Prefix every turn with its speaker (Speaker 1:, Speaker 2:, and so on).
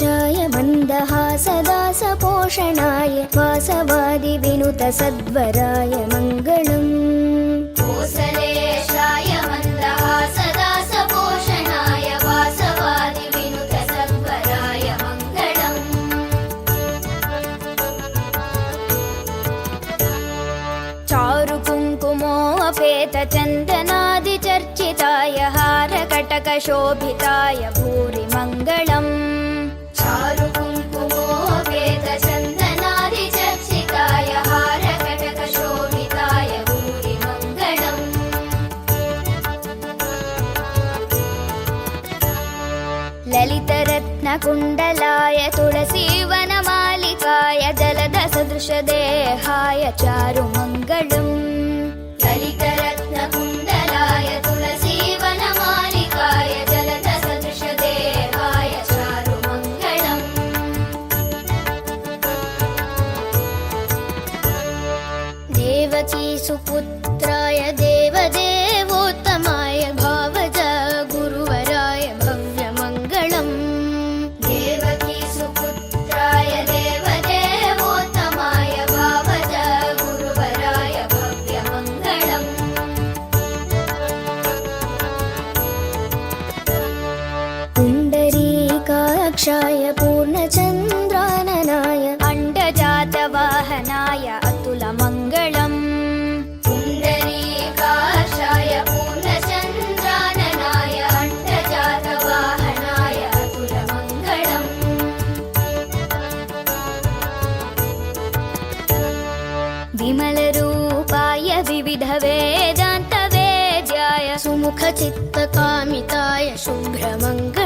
Speaker 1: कुशलेशाय मन्दहासदासपोषणाय वासवादिविनुतसद्वराय मङ्गलम्।
Speaker 2: कुशलेशाय मन्दहासदासपोषणाय वासवादिविनुतसद्वराय मङ्गलम्।
Speaker 1: चारुकुङ्कुमोऽपेतचन्दनादिचर्चिताय हारकटकशोभिताय भूरि मङ्गलम्।
Speaker 2: चारुकुङ्कुमोऽपेतचन्दनादिचर्चिताय हारकटकशोभिताय भूरि मङ्गलम्।
Speaker 1: ललितरत्नकुण्डलाय तुलसीवनमालिकाय जलदसदृशदेहाय चारुमङ्गलम्।
Speaker 2: ललितरत्नकुण्डलाय तुलसीवनमालिकाय जलदसदृशदेहाय चारुमङ्गलम्।
Speaker 1: देवकीसुपुत्राय देवदेवोत्तमाय भावज गुरुवराय भव्यमङ्गलम्।
Speaker 2: देवकीसुपुत्राय देवदेवोत्तमाय भावज गुरुवराय भव्यमङ्गलम्।
Speaker 1: पुण्डरीकाक्षाय पूर्णचन्द्राननाय अण्डजातवाहनाय अतुलमङ्गलम्।
Speaker 2: पुण्डरीकाक्षाय पूर्णचन्द्राननाय अण्डजातवाहनाय अतुलमङ्गलम्।
Speaker 1: विमलरूपाय विविधवेदान्तवेद्याय सुमुखचित्तकामिताय शुभ्रमङ्गलम्।